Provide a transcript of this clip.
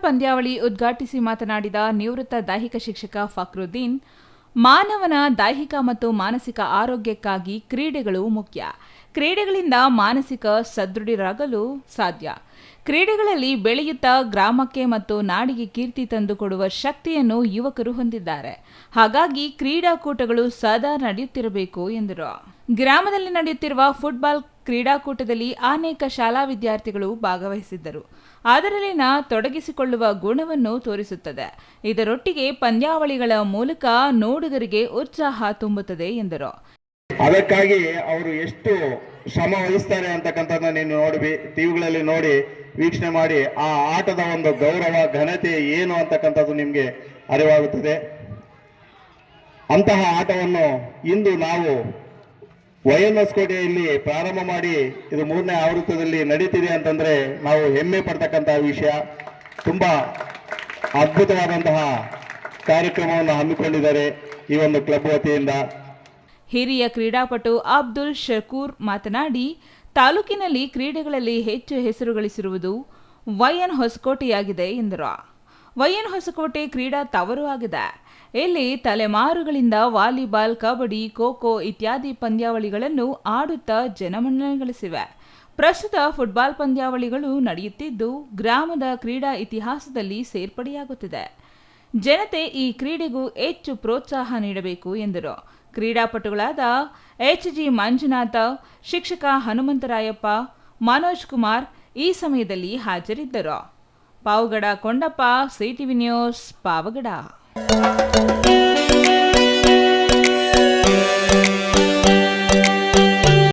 ಪಂದ್ಯಾವಳಿ ಉದ್ಘಾಟಿಸಿ ಮಾತನಾಡಿದ ನಿವೃತ್ತ ದೈಹಿಕ ಶಿಕ್ಷಕ ಫಕ್ರುದ್ದೀನ್, ಮಾನವನ ದೈಹಿಕ ಮತ್ತು ಮಾನಸಿಕ ಆರೋಗ್ಯಕ್ಕಾಗಿ ಕ್ರೀಡೆಗಳು ಮುಖ್ಯ. ಕ್ರೀಡೆಗಳಿಂದ ಮಾನಸಿಕ ಸದೃಢರಾಗಲು ಸಾಧ್ಯ. ಕ್ರೀಡೆಗಳಲ್ಲಿ ಬೆಳೆಯುತ್ತಾ ಗ್ರಾಮಕ್ಕೆ ಮತ್ತು ನಾಡಿಗೆ ಕೀರ್ತಿ ತಂದುಕೊಡುವ ಶಕ್ತಿಯನ್ನು ಯುವಕರು ಹೊಂದಿದ್ದಾರೆ. ಹಾಗಾಗಿ ಕ್ರೀಡಾಕೂಟಗಳು ಸದಾ ನಡೆಯುತ್ತಿರಬೇಕು ಎಂದರು. ಗ್ರಾಮದಲ್ಲಿ ನಡೆಯುತ್ತಿರುವ ಫುಟ್ಬಾಲ್ ಕ್ರೀಡಾಕೂಟದಲ್ಲಿ ಅನೇಕ ಶಾಲಾ ವಿದ್ಯಾರ್ಥಿಗಳು ಭಾಗವಹಿಸಿದ್ದರು. ಅದರಲ್ಲಿನ ತೊಡಗಿಸಿಕೊಳ್ಳುವ ಗುಣವನ್ನು ತೋರಿಸುತ್ತದೆ. ಇದರೊಟ್ಟಿಗೆ ಪಂದ್ಯಾವಳಿಗಳ ಮೂಲಕ ನೋಡುಗರಿಗೆ ಉತ್ಸಾಹ ತುಂಬುತ್ತದೆ ಎಂದರು. ಅದಕ್ಕಾಗಿ ಅವರು ಎಷ್ಟು ಶ್ರಮ ವಹಿಸ್ತಾರೆ ಅಂತಕ್ಕಂಥದ್ದನ್ನ ನೀನು ನೋಡಿ ಟಿವಿಗಳಲ್ಲಿ ನೋಡಿ ವೀಕ್ಷಣೆ ಮಾಡಿ ಆ ಆಟದ ಒಂದು ಗೌರವ ಘನತೆ ಏನು ಅಂತಕ್ಕಂಥದ್ದು ನಿಮಗೆ ಅರಿವಾಗುತ್ತದೆ. ಅಂತಹ ಆಟವನ್ನು ಇಂದು ನಾವು YNS ಕೋಟೆಯಲ್ಲಿ ಪ್ರಾರಂಭ ಮಾಡಿ ಇದು 3ನೇ ಆವೃತ್ತದಲ್ಲಿ ನಡೀತಿದೆ ಅಂತಂದ್ರೆ ನಾವು ಹೆಮ್ಮೆ ಪಡ್ತಕ್ಕಂತಹ ವಿಷಯ. ತುಂಬಾ ಅದ್ಭುತವಾದಂತಹ ಕಾರ್ಯಕ್ರಮವನ್ನು ಹಮ್ಮಿಕೊಂಡಿದ್ದಾರೆ ಈ ಒಂದು ಕ್ಲಬ್ ವತಿಯಿಂದ. ಹಿರಿಯ ಕ್ರೀಡಾಪಟು ಅಬ್ದುಲ್ ಶಕೂರ್ ಮಾತನಾಡಿ, ತಾಲೂಕಿನಲ್ಲಿ ಕ್ರೀಡೆಗಳಲ್ಲಿ ಹೆಚ್ಚು ಹೆಸರು ಗಳಿಸಿರುವುದು YN ಹೊಸಕೋಟೆಯಾಗಿದೆ ಎಂದರು. YN ಹೊಸಕೋಟೆ ಕ್ರೀಡಾ ತವರು ಆಗಿದೆ. ಇಲ್ಲಿ ತಲೆಮಾರುಗಳಿಂದ ವಾಲಿಬಾಲ್, ಕಬಡ್ಡಿ, ಖೋ-ಖೋ ಇತ್ಯಾದಿ ಪಂದ್ಯಾವಳಿಗಳನ್ನು ಆಡುತ್ತಾ ಜನಮನ್ನಣೆ ಗಳಿಸಿವೆ. ಪ್ರಸ್ತುತ ಫುಟ್ಬಾಲ್ ಪಂದ್ಯಾವಳಿಗಳು ನಡೆಯುತ್ತಿದ್ದು ಗ್ರಾಮದ ಕ್ರೀಡಾ ಇತಿಹಾಸದಲ್ಲಿ ಸೇರ್ಪಡೆಯಾಗುತ್ತಿದೆ. ಜನತೆ ಈ ಕ್ರೀಡೆಗೂ ಹೆಚ್ಚು ಪ್ರೋತ್ಸಾಹ ನೀಡಬೇಕು ಎಂದರು. ಕ್ರೀಡಾಪಟುಗಳಾದ HG ಮಂಜುನಾಥ, ಶಿಕ್ಷಕ ಹನುಮಂತರಾಯಪ್ಪ, ಮನೋಜ್ ಕುಮಾರ್ ಈ ಸಮಯದಲ್ಲಿ ಹಾಜರಿದ್ದರು. Pavagada Kondappa, CTV news, Pavagada.